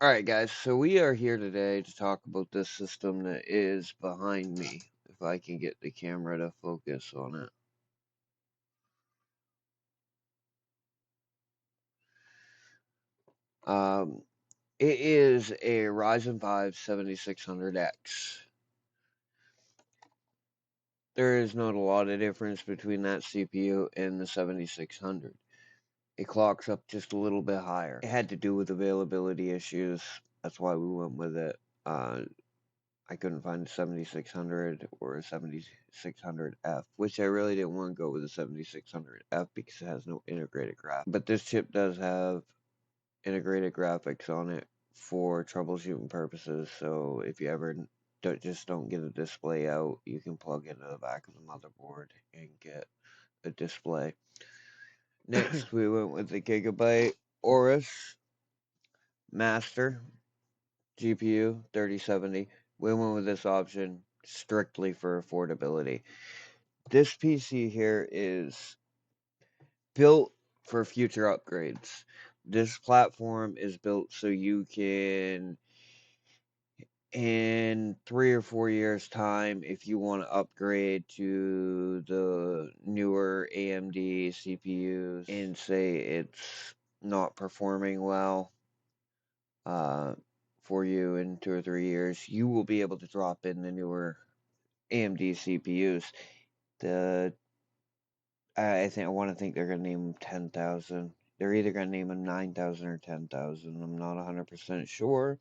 Alright guys, so we are here today to talk about this system that is behind me. If I can get the camera to focus on it. Um, it is a Ryzen 5 7600X. There is not a lot of difference between that CPU and the 7600. It clocks up just a little bit higher. It had to do with availability issues. That's why we went with it. Uh, I couldn't find a 7600 or a 7600F, which I really didn't want to go with a 7600F because it has no integrated graphics. But this chip does have integrated graphics on it for troubleshooting purposes, so if you ever don't get a display out, you can plug into the back of the motherboard and get a display. Next, we went with the Gigabyte Aorus Master GPU 3070. We went with this option strictly for affordability. This PC here is built for future upgrades. This platform is built so you can, in 3 or 4 years' time, if you want to upgrade to the newer AMD CPUs and say it's not performing well, uh, for you in 2 or 3 years, you will be able to drop in the newer AMD CPUs. The I want to think they're gonna name them 10,000. They're either gonna name them 9,000 or 10,000. I'm not 100% sure.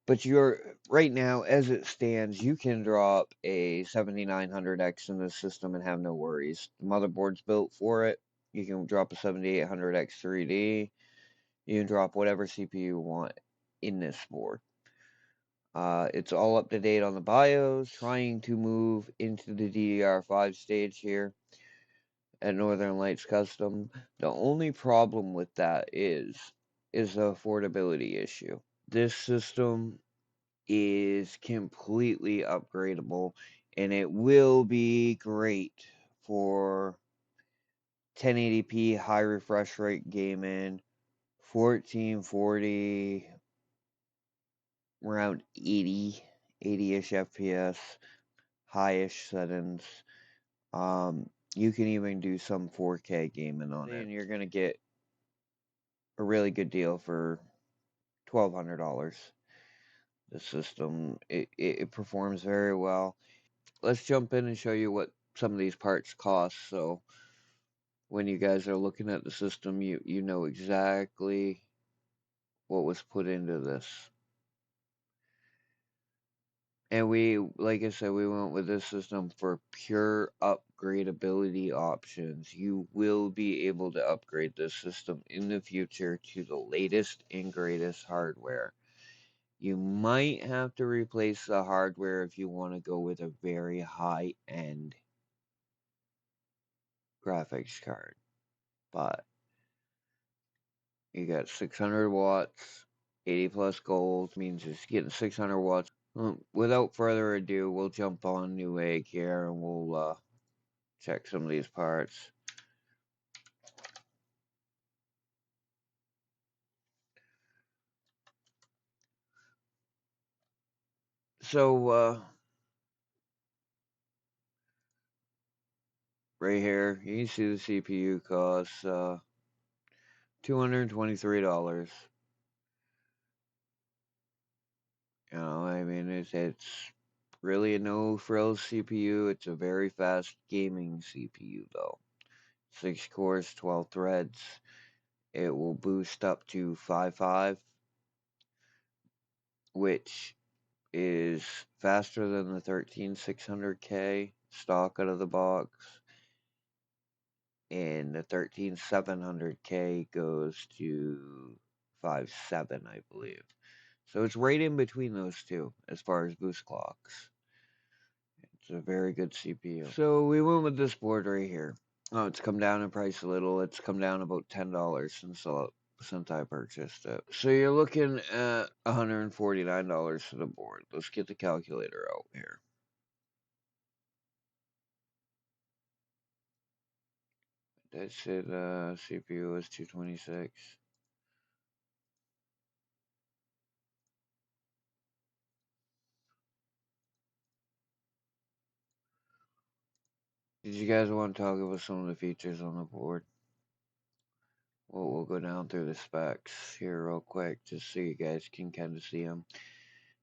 But you're right now, as it stands, you can drop a 7900X in this system and have no worries. The motherboard's built for it. You can drop a 7800X 3D. You can drop whatever CPU you want in this board. It's all up to date on the BIOS. Trying to move into the DDR5 stage here at Northern Lights Custom. The only problem with that is the affordability issue. This system is completely upgradable, and it will be great for 1080p high refresh rate gaming, 1440, around 80-ish FPS, high-ish settings. You can even do some 4K gaming on it. And you're gonna get a really good deal for $1,200. The system, it performs very well. Let's jump in and show you what some of these parts cost. So when you guys are looking at the system, you know exactly what was put into this. And like I said, we went with this system for pure upgradability options. You will be able to upgrade this system in the future to the latest and greatest hardware. You might have to replace the hardware if you want to go with a very high-end graphics card. But you got 600 watts, 80 plus gold, means it's getting 600 watts. Without further ado, we'll jump on Newegg here and we'll check some of these parts. So, right here, you can see the CPU costs $223. You know, I mean, it's really a no-frills CPU. It's a very fast gaming CPU, though. 6 cores, 12 threads. It will boost up to 5.5, which is faster than the 13600K stock out of the box. And the 13700K goes to 5.7, I believe. So it's right in between those two as far as boost clocks. It's a very good CPU. So we went with this board right here. Oh, it's come down in price a little. It's come down about $10 since I purchased it. So you're looking at $149 for the board. Let's get the calculator out here. That said CPU was 226. Did you guys want to talk about some of the features on the board? Well, we'll go down through the specs here real quick just so you guys can kind of see them.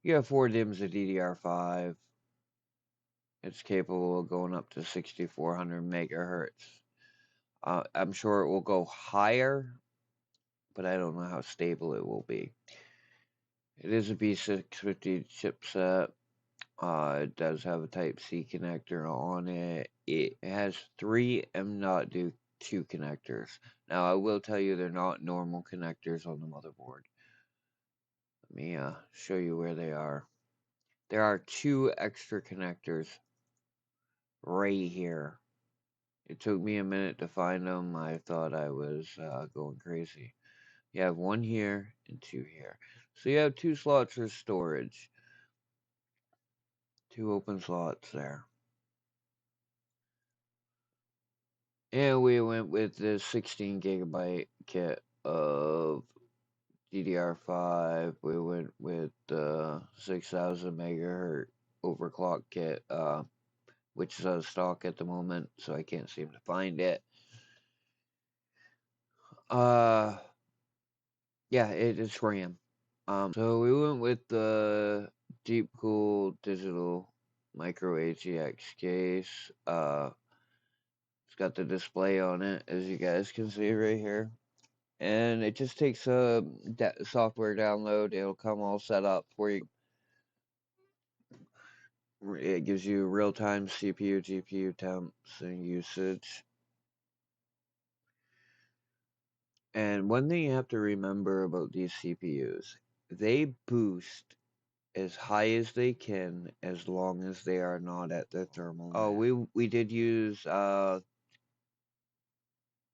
You have 4 DIMMs of DDR5. It's capable of going up to 6400 megahertz. I'm sure it will go higher, but I don't know how stable it will be. It is a B650 chipset. It does have a Type-C connector on it. It has 3 M.2 connectors. Now, I will tell you they're not normal connectors on the motherboard. Let me show you where they are. There are 2 extra connectors right here. It took me a minute to find them. I thought I was going crazy. You have 1 here and 2 here. So you have 2 slots for storage. 2 open slots there. And we went with the 16 gigabyte kit of DDR5. We went with the 6000 megahertz overclock kit, which is out of stock at the moment, so I can't seem to find it. Yeah, it is RAM. So we went with the Deep Cool Digital Micro ATX case. It's got the display on it, as you guys can see right here. And it just takes a software download. It'll come all set up for you. It gives you real-time CPU, GPU temps and usage. And one thing you have to remember about these CPUs, they boost as high as they can as long as they are not at the thermal. Oh, we did use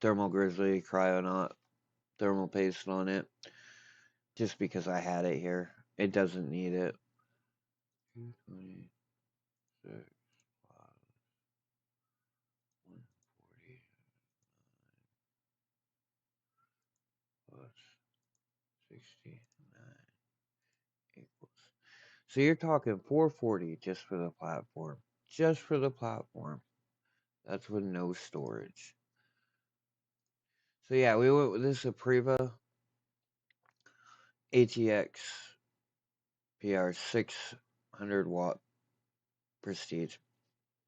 Thermal Grizzly Cryonaut thermal paste on it just because I had it here. It doesn't need it. 226 140 plus 69 equals. So you're talking 440 just for the platform. Just for the platform. That's with no storage. So yeah, we went with this Apriva ATX PR 600 watt prestige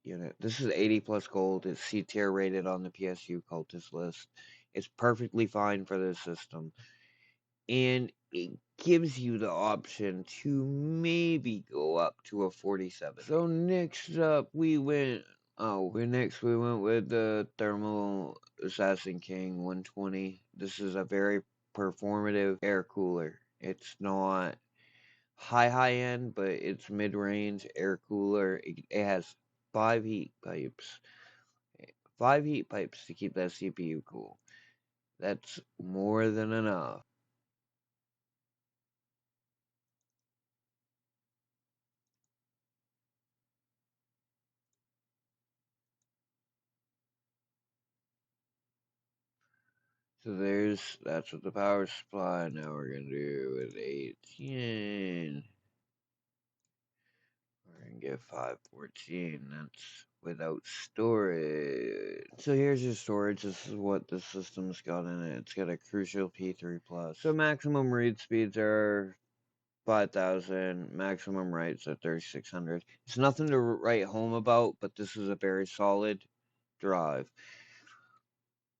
unit. This is 80 plus gold. It's C tier rated on the PSU cultist list. It's perfectly fine for this system. And it gives you the option to maybe go up to a 47. So next up we went with the Thermal Assassin King 120. This is a very performative air cooler. It's not high end, but it's mid-range air cooler. It has 5 heat pipes. 5 heat pipes to keep that CPU cool. That's more than enough. So that's what the power supply. Now we're gonna do with 18. We're gonna get 514. That's without storage. So here's your storage. This is what the system's got in it. It's got a Crucial P3 Plus. So maximum read speeds are 5,000. Maximum writes at 3,600. It's nothing to write home about, but this is a very solid drive.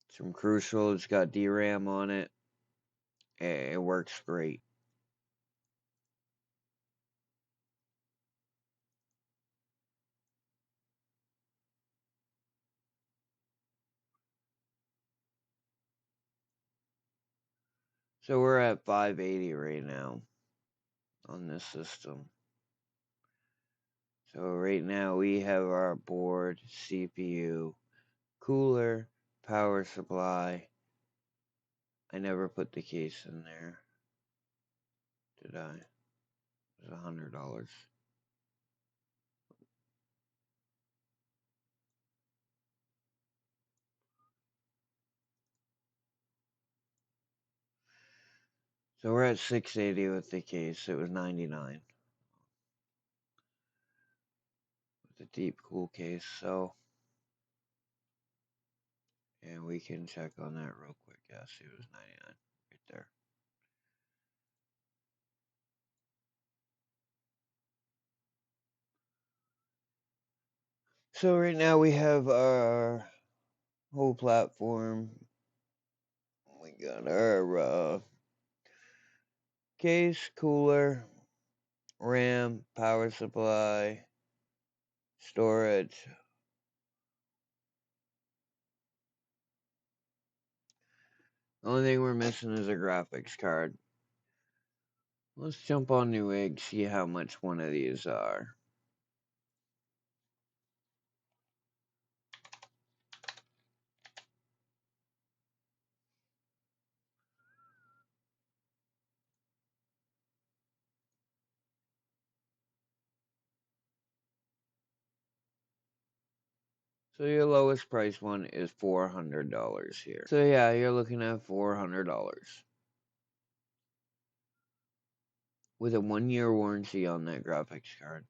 It's from Crucial. It's got DRAM on it. It works great. So we're at 580 right now on this system. So right now we have our board, CPU, cooler, power supply. I never put the case in there. Did I? It was $100. So we're at 680 with the case. It was 99 with the deep cool case. So And we can check on that real quick. Yeah, see, it was 99 right there. So right now we have our whole platform. We got our case, cooler, RAM, power supply, storage. The only thing we're missing is a graphics card. Let's jump on Newegg, see how much one of these are. So your lowest price one is $400 here. So yeah, you're looking at $400 with a 1-year warranty on that graphics card.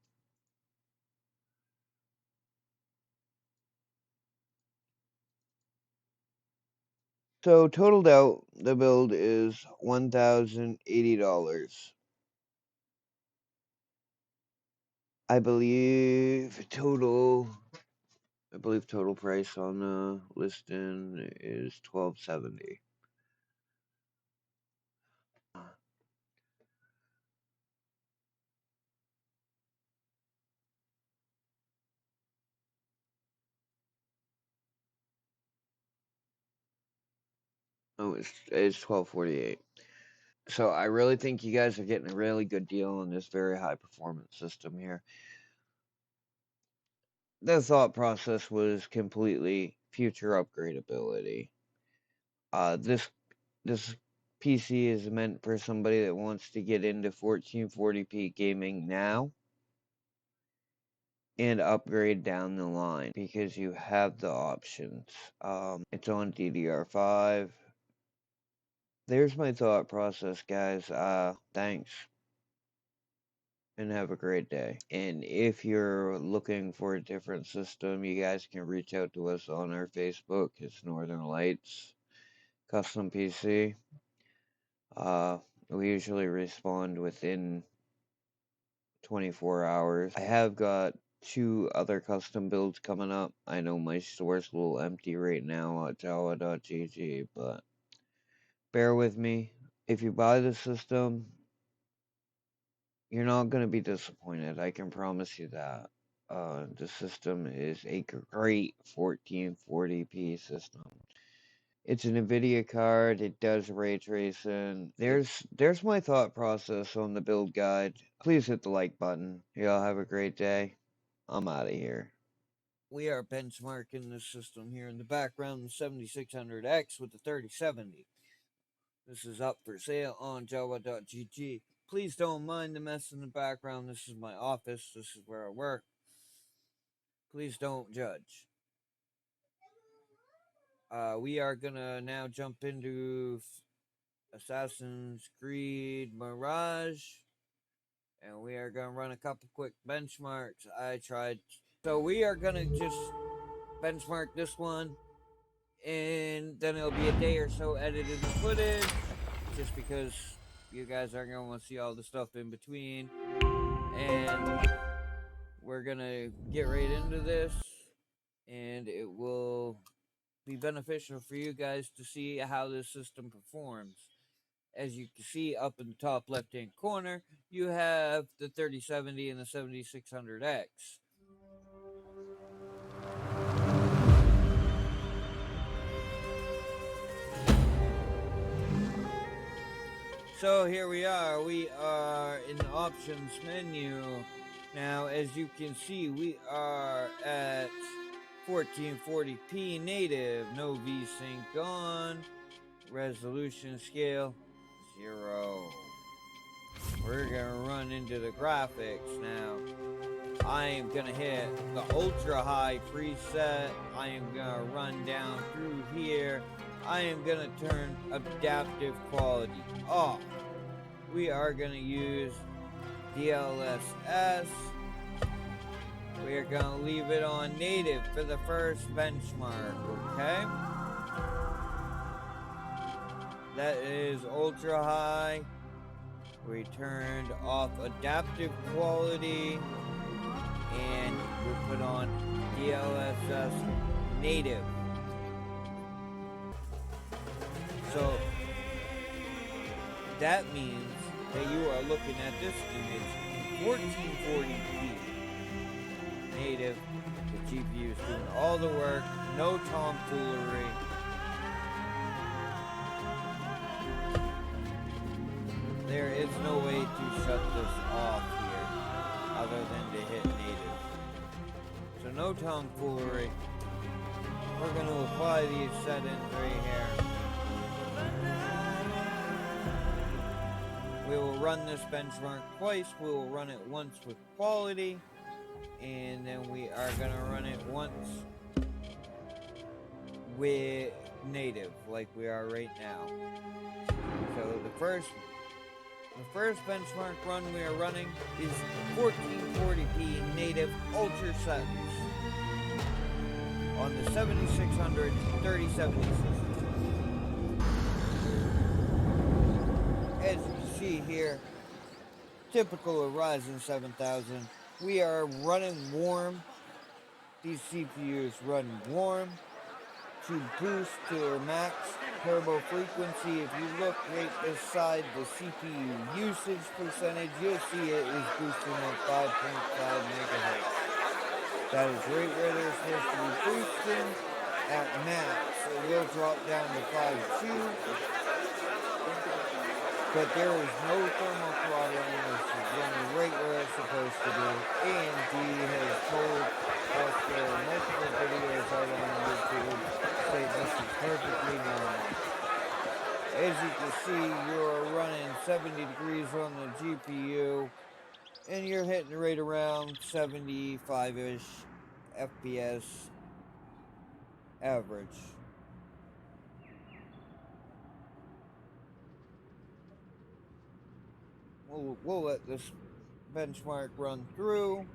So totaled out, the build is $1,080. I believe total price on the listing is $1,270. Oh, it's $1,248. So I really think you guys are getting a really good deal on this very high performance system here. The thought process was completely future upgradability. This PC is meant for somebody that wants to get into 1440p gaming now and upgrade down the line because you have the options. It's on DDR5. There's my thought process, guys. Thanks and have a great day. And if you're looking for a different system, you guys can reach out to us on our Facebook. It's Northern Lights Custom PC. We usually respond within 24 hours. I have got 2 other custom builds coming up. I know my store's a little empty right now at jawa.gg, but bear with me. If you buy the system, you're not going to be disappointed. I can promise you that. The system is a great 1440p system. It's an NVIDIA card. It does ray tracing. There's my thought process on the build guide. Please hit the like button. Y'all have a great day. I'm out of here. We are benchmarking this system here in the background, the 7600X with the 3070. This is up for sale on jawa.gg. Please don't mind the mess in the background. This is my office. This is where I work. Please don't judge. We are gonna now jump into Assassin's Creed Mirage, and we are gonna run a couple quick benchmarks. So we are gonna just benchmark this one, and then it'll be a day or so editing the footage, just because you guys aren't gonna want to see all the stuff in between. And we're gonna get right into this, and it will be beneficial for you guys to see how this system performs. As you can see up in the top left hand corner, you have the 3070 and the 7600X. So here we are. We are in the options menu. Now, as you can see, we are at 1440p native, no VSync on, resolution scale 0. We're gonna run into the graphics now. I am gonna hit the ultra high preset. I am gonna run down through here. I am gonna turn adaptive quality off. We are gonna use DLSS. We are gonna leave it on native for the first benchmark, okay? that is ultra high. We turned off adaptive quality, and we put on DLSS native. So that means that you are looking at this image in 1440p native. The GPU is doing all the work, no tomfoolery. There is no way to shut this off here other than to hit native. So no tomfoolery. We're going to apply these settings right here. We will run this benchmark twice. We will run it once with quality, and then we are going to run it once with native, like we are right now. So the first benchmark run we are running is 1440p native ultra settings on the 7600 3070 system. As you can see here, typical of Ryzen 7000, we are running warm. These CPUs run warm to boost to their max turbo frequency. If you look right beside the CPU usage percentage, you'll see it is boosting at 5.5 megahertz. That is right where they're supposed to be boosting at max. It will drop down to 5.2, but there is no thermal throttling. This is running right where it's supposed to be. AMD has told us there are multiple videos out on YouTube say this is perfectly normal. As you can see, you're running 70 degrees on the GPU, and you're hitting right around 75-ish FPS average. We'll let this benchmark run through,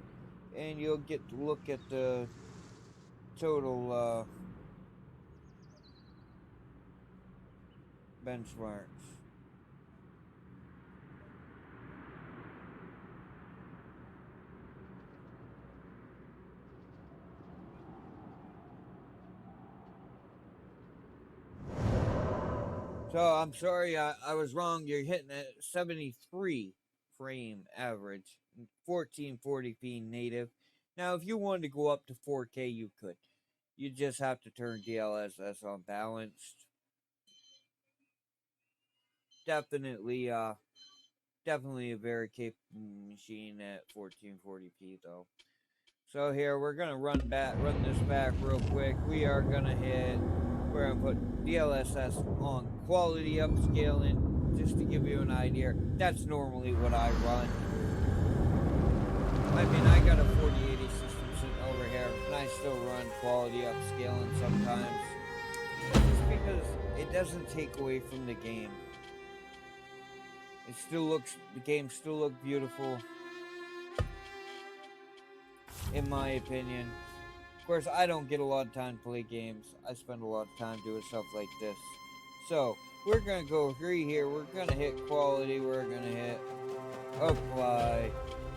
and you'll get to look at the total benchmarks. So I'm sorry, I was wrong. You're hitting at 73 frame average, 1440p native. Now, if you wanted to go up to 4K, you could. You just have to turn DLSS on balanced. Definitely a very capable machine at 1440p though. So here we're gonna run this back real quick. We're gonna put DLSS on quality upscaling, just to give you an idea. That's normally what I run. I mean, I got a 4080 system sitting over here, and I still run quality upscaling sometimes. Just because it doesn't take away from the game. The game still looks beautiful, in my opinion. Of course, I don't get a lot of time to play games. I spend a lot of time doing stuff like this. So, we're going to go through here. We're going to hit quality. We're going to hit apply.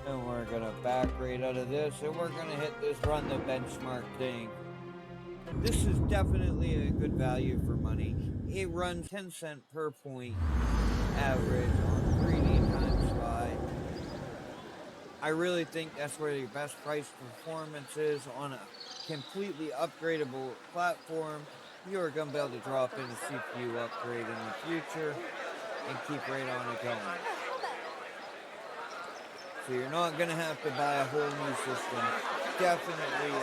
And we're going to back right out of this. And we're going to hit this run the benchmark thing. This is definitely a good value for money. It runs 10 cents per point average on 3D times 5. I really think that's where your best price performance is on a completely upgradable platform. You're going to be able to drop in a CPU upgrade in the future and keep right on it going. So you're not going to have to buy a whole new system. Definitely,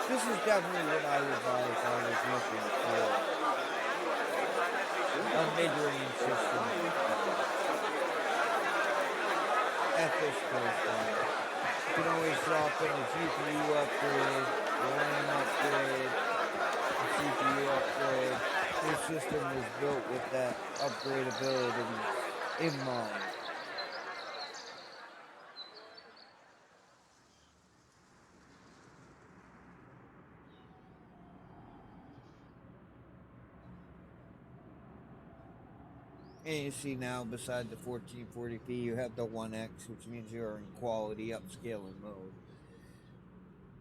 this is definitely what I would buy if I was looking for a mid-range system at this price point. You can always drop in a GPU upgrade, a RAM upgrade, a CPU upgrade. This system was built with that upgradability in mind. And you see now, beside the 1440p, you have the 1x, which means you're in quality upscaling mode.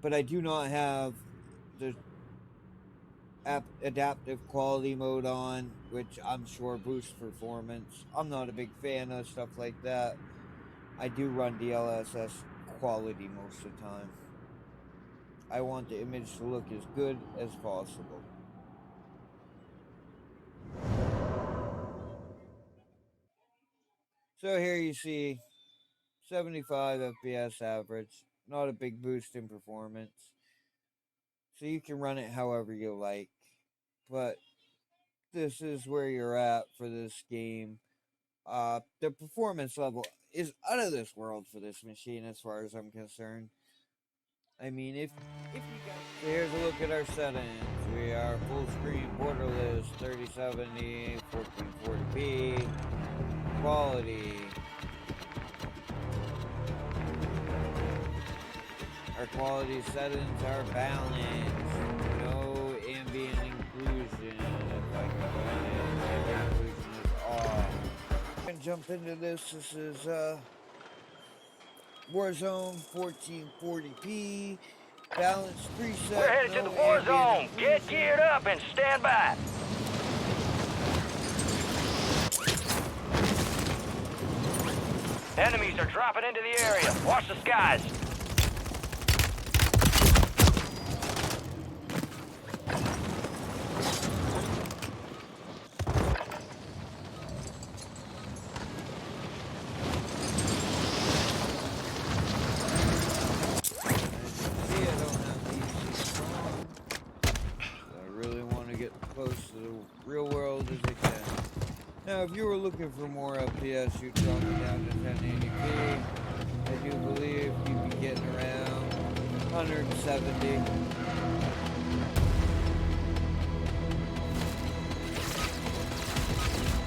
But I do not have the adaptive quality mode on, which I'm sure boosts performance. I'm not a big fan of stuff like that. I do run DLSS quality most of the time. I want the image to look as good as possible. So here you see 75 FPS average, not a big boost in performance. So you can run it however you like. But this is where you're at for this game. The performance level is out of this world for this machine as far as I'm concerned. I mean, if you guys... So here's a look at our settings. We are full screen, borderless, 3070, 1440p, quality. Our quality settings are balanced. No ambient inclusion. If I can go in, ambient inclusion is off. I can jump into this. This is Warzone 1440p. Balanced preset. We're headed to the war zone. Get geared up and stand by. Enemies are dropping into the area. Watch the skies. Now, if you were looking for more FPS, you'd drop it down to 1080p. I do believe you'd be getting around 170.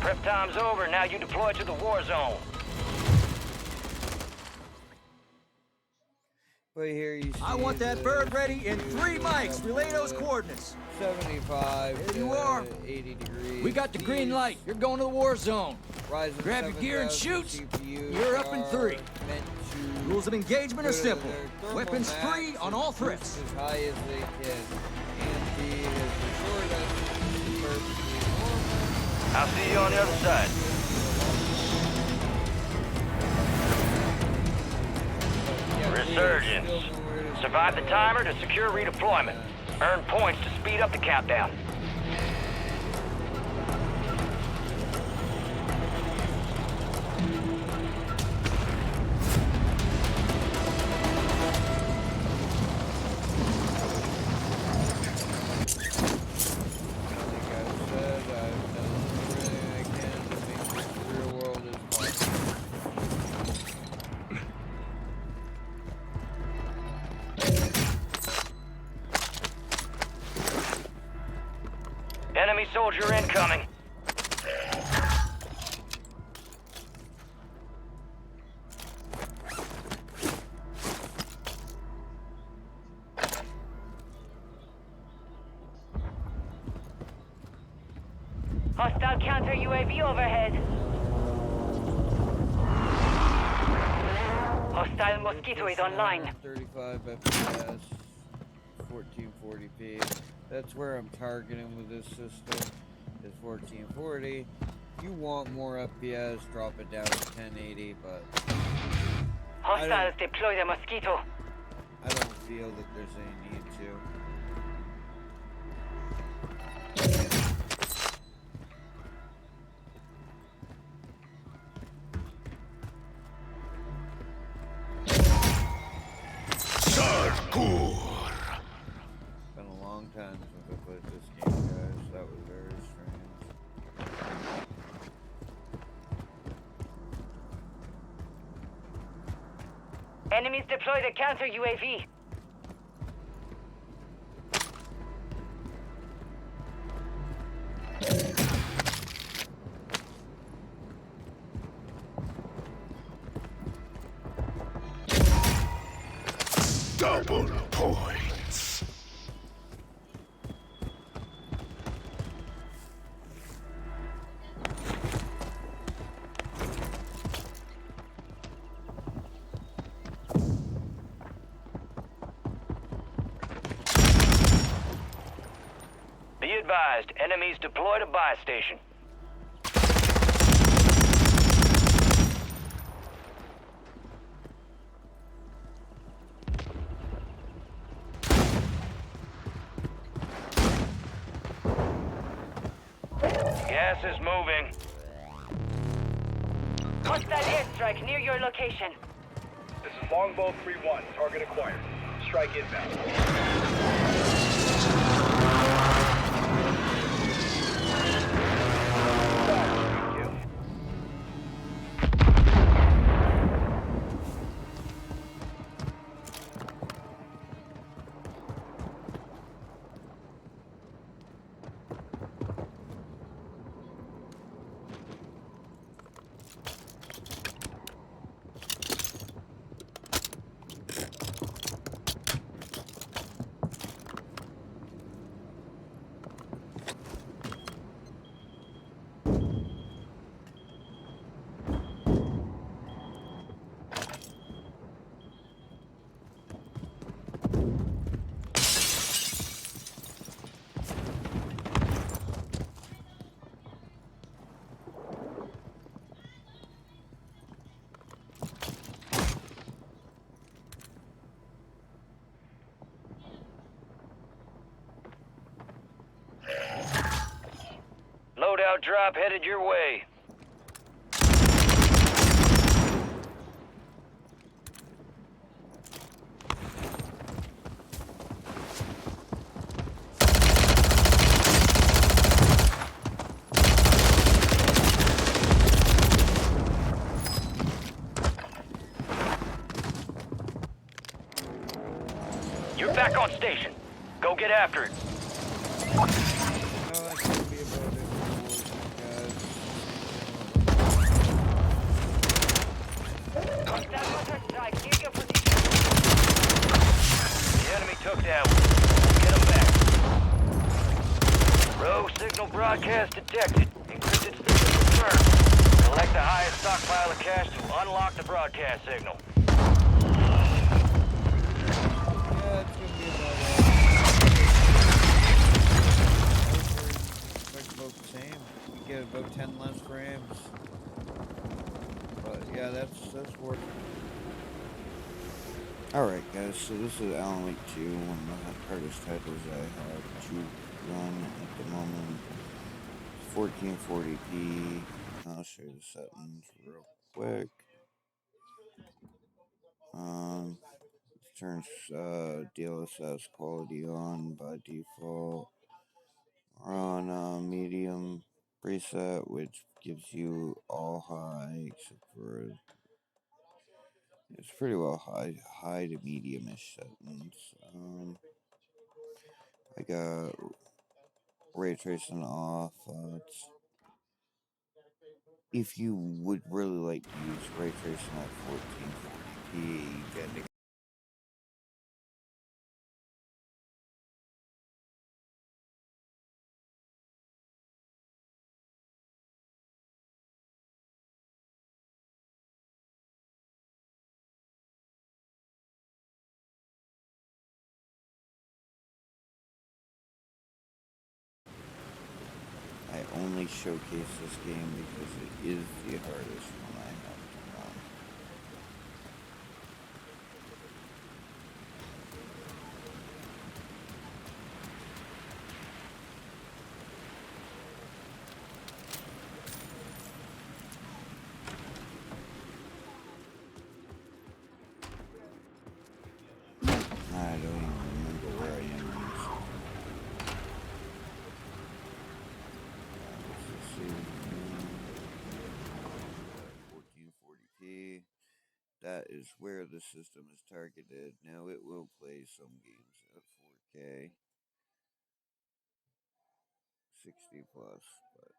Prep time's over. Now you deploy to the war zone. But here you see I want that bird ready in 3 mics. Relay those coordinates. 75 there you are. 80 degrees. We got the green light. You're going to the war zone. Ryzen Grab your gear and shoot. CPUs You're up in 3. Rules of engagement are simple. Weapons free on all threats. As high as they can. AMD has assured us perfectly normal. I'll see you on the other side. Resurgence. Survive the timer to secure redeployment. Earn points to speed up the countdown. Enemy soldier incoming. Hostile counter UAV overhead. Hostile Mosquito is online. 35 FPS, 1440p. That's where I'm targeting with this system, is 1440. If you want more FPS, drop it down to 1080, but Hostiles deploy the Mosquito. I don't feel that there's any need to. Been a long time since I played this game, guys. That was very strange. Enemies deploy the counter UAV. Double points. advised, enemies deployed a buy station. Gas is moving. Hostile airstrike near your location. This is Longbow 3-1. Target acquired. Strike inbound. Loadout drop headed your way. You're back on station. Go get after it. Hostile motor strike near your position. The enemy took that one. Get them back. Rogue signal broadcast detected. Encrypted signal confirmed. Collect the highest stockpile of cash to unlock the broadcast signal. Get about 10 less frames, but yeah, that's worth it. Alright guys, so this is Alan Wake 2, one of the hardest titles I have to run at the moment. 1440p. I'll show you the settings real quick. Turns DLSS quality on by default. We're on medium preset, which gives you all high except for it's pretty well high to medium-ish settings. I got ray tracing off. If you would really like to use ray tracing at 1440p, you get to I only showcase this game because it is the hardest one I have to run. I don't even remember where I am. 1440p. That is where the system is targeted. Now it will play some games at 4K, 60 plus, but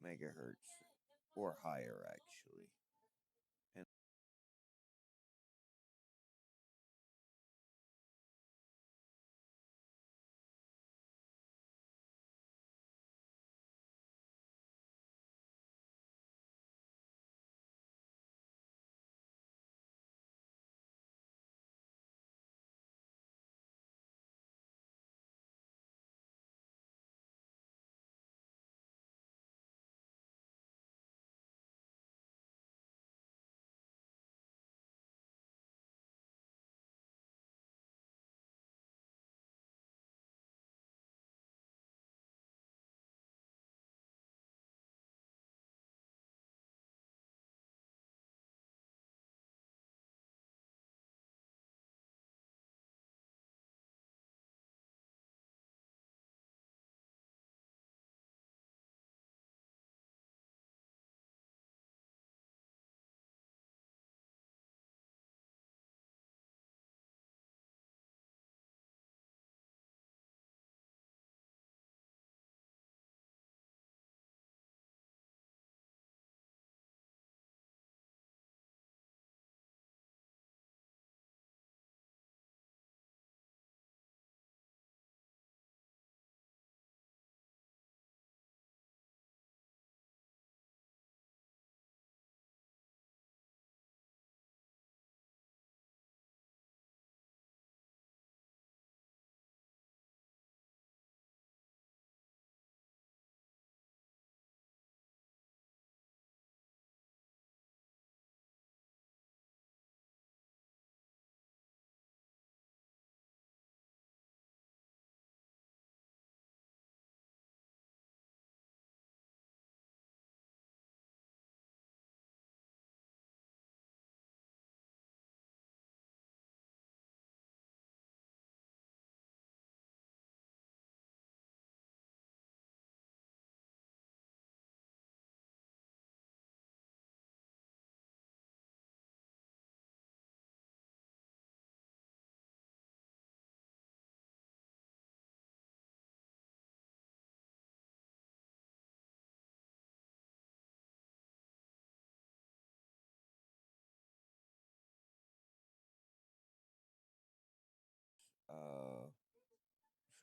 megahertz or higher actually. And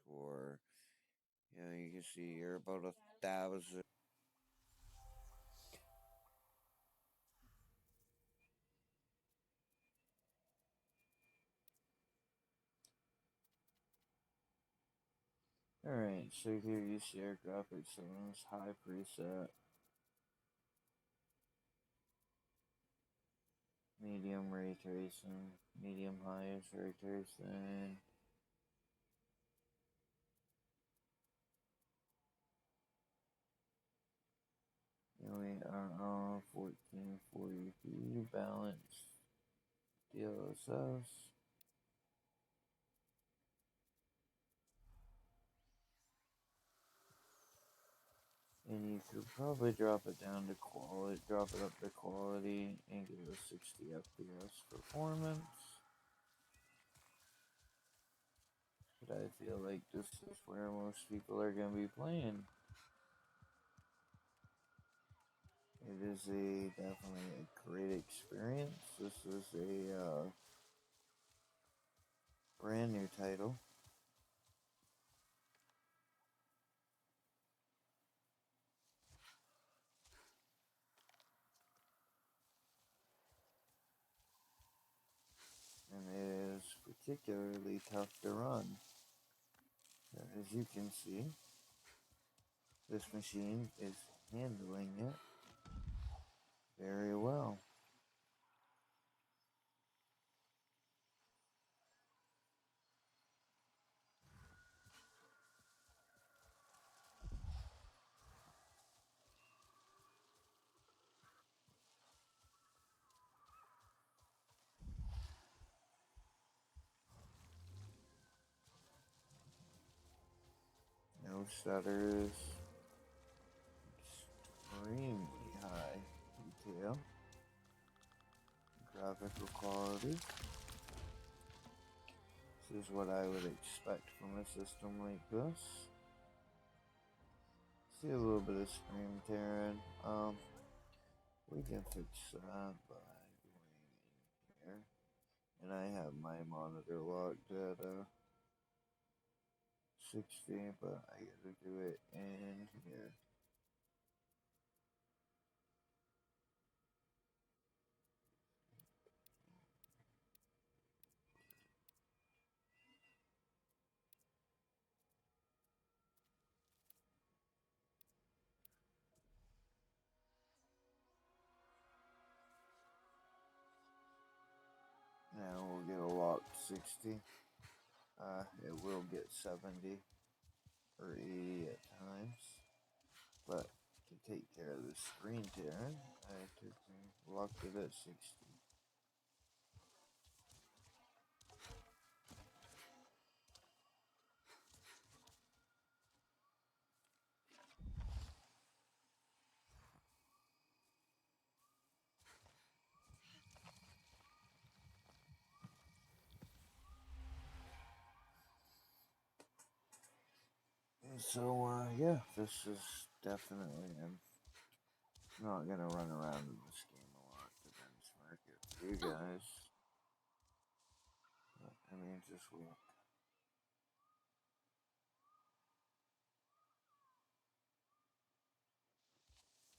score, you can see you're about 1,000. Alright, so here you see our graphics settings, high preset, medium ray tracing, medium highest ray tracing. We are on 1440p balance DLSS. And you could probably drop it down to quality, drop it up to quality, and give it a 60 FPS performance. But I feel like this is where most people are going to be playing. It is definitely a great experience. This is a brand new title. And it is particularly tough to run. As you can see, this machine is handling it very well. No stutters, extremely high detail, graphical quality. This is what I would expect from a system like this. See a little bit of screen tearing. We can fix that by going in here. And I have my monitor locked at 60, but I gotta do it in here. Now we'll get a locked 60. It will get 70 or 80 at times. But to take care of the screen tearing, I took and locked it at 60. And so, yeah, this is definitely, I'm not gonna run around in this game a lot to benchmark it for you guys. But, I mean, just look.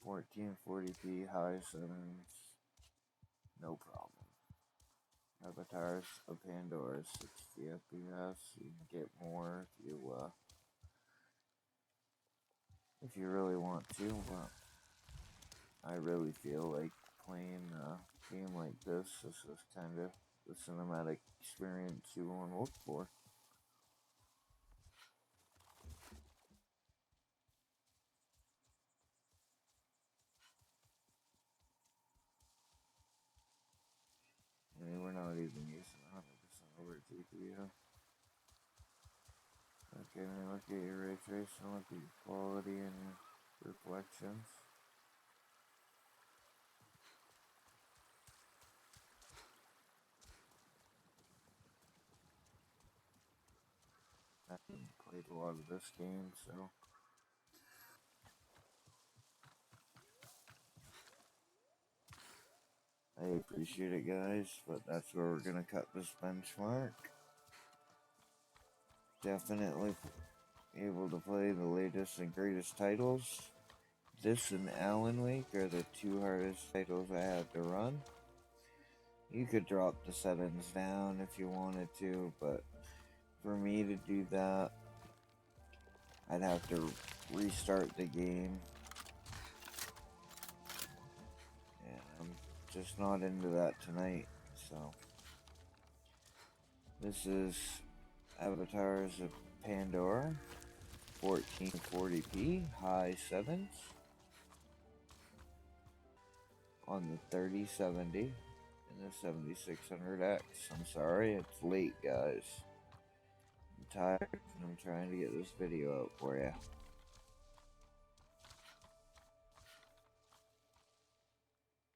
1440p high settings, no problem. Avatars of Pandora 60 FPS. You can get more if you really want to, but I really feel like playing a game like this. This is kind of the cinematic experience you want to look for. I mean, we're not even using 100% over GPU. Okay, then look at your ray tracing, look at your quality and your reflections. I haven't played a lot of this game, so I appreciate it, guys, but that's where we're gonna cut this benchmark. Definitely able to play the latest and greatest titles. This and Alan Wake are the two hardest titles I had to run. You could drop the settings down if you wanted to, but for me to do that, I'd have to restart the game. And I'm just not into that tonight, so. This is Avatars of Pandora, 1440p, high 7s. On the 3070 and the 7600X. I'm sorry, it's late, guys. I'm tired and I'm trying to get this video out for you.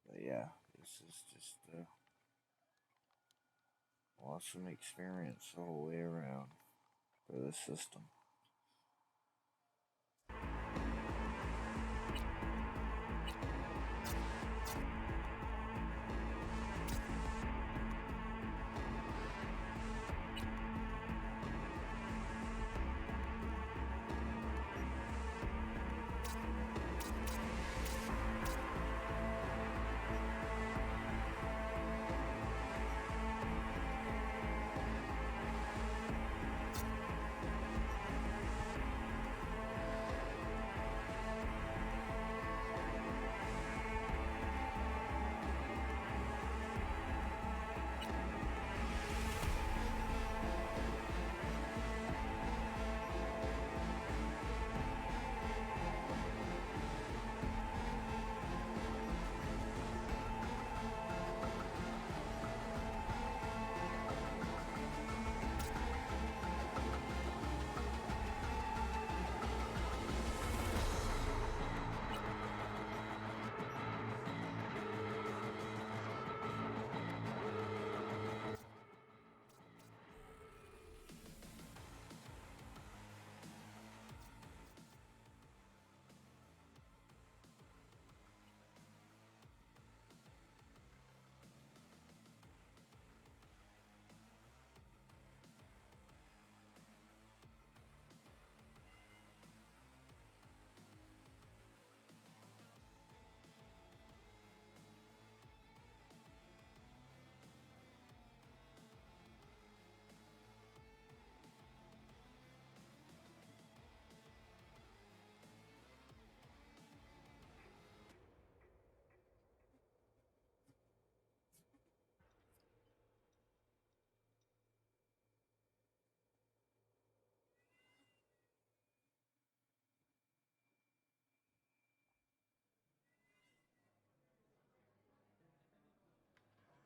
But yeah, this is just an awesome experience the whole way around for this system.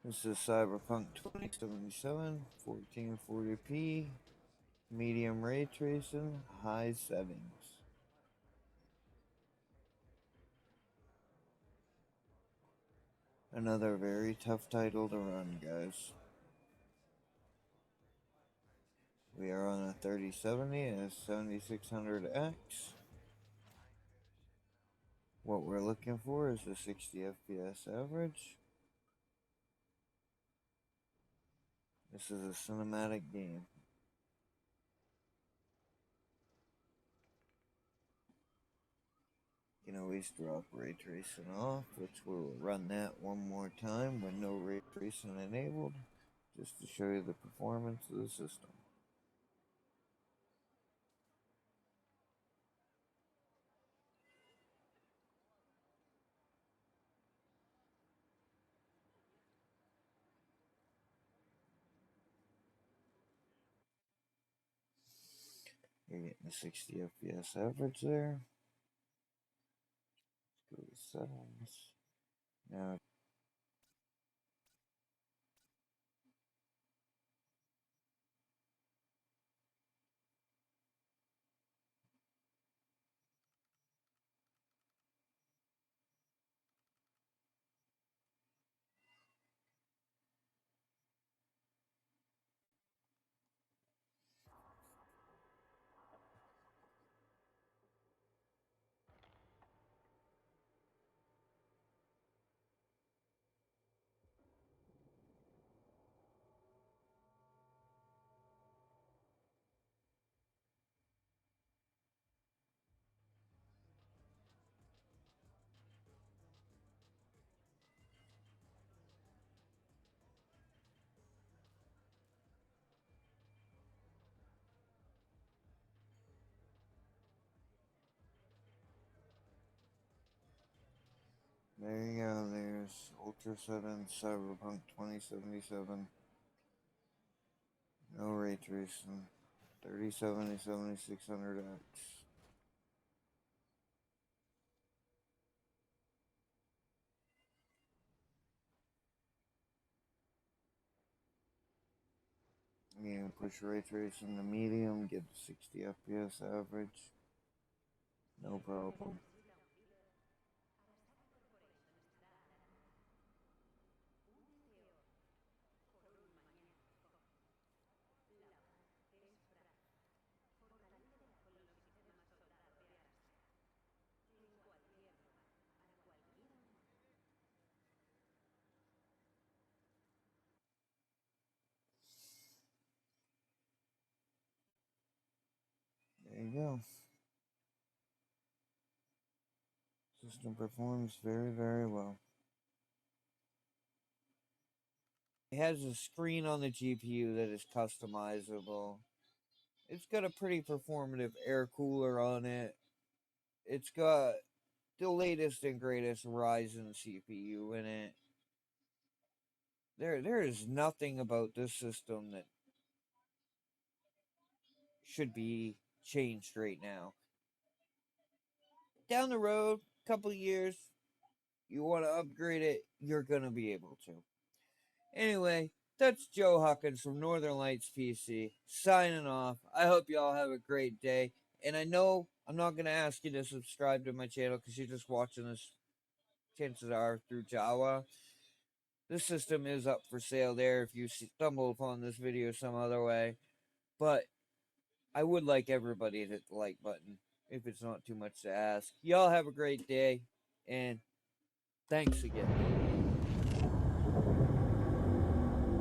This is Cyberpunk 2077, 1440p, medium ray tracing, high settings. Another very tough title to run, guys. We are on a 3070 and a 7600X. What we're looking for is a 60 FPS average. This is a cinematic game. You can always drop ray tracing off, which we'll run that one more time with no ray tracing enabled, just to show you the performance of the system. You're getting a 60 FPS average there. Let's go to settings. Now, there you go, there's Ultra 7 Cyberpunk 2077. No ray tracing. 3070 7600X. You can push ray tracing to medium, get the 60 FPS average. No problem. There you go. System performs very, very well. It has a screen on the GPU that is customizable. It's got a pretty performative air cooler on it. It's got the latest and greatest Ryzen CPU in it. There is nothing about this system that should be changed right now. Down the road, couple years, you want to upgrade it, you're going to be able to. Anyway, that's Joe Huckins from Northern Lights PC, signing off. I hope y'all have a great day. And I know I'm not going to ask you to subscribe to my channel because you're just watching this, chances are, through Java. This system is up for sale there if you stumble upon this video some other way. But I would like everybody to hit the like button if it's not too much to ask. Y'all have a great day, and thanks again.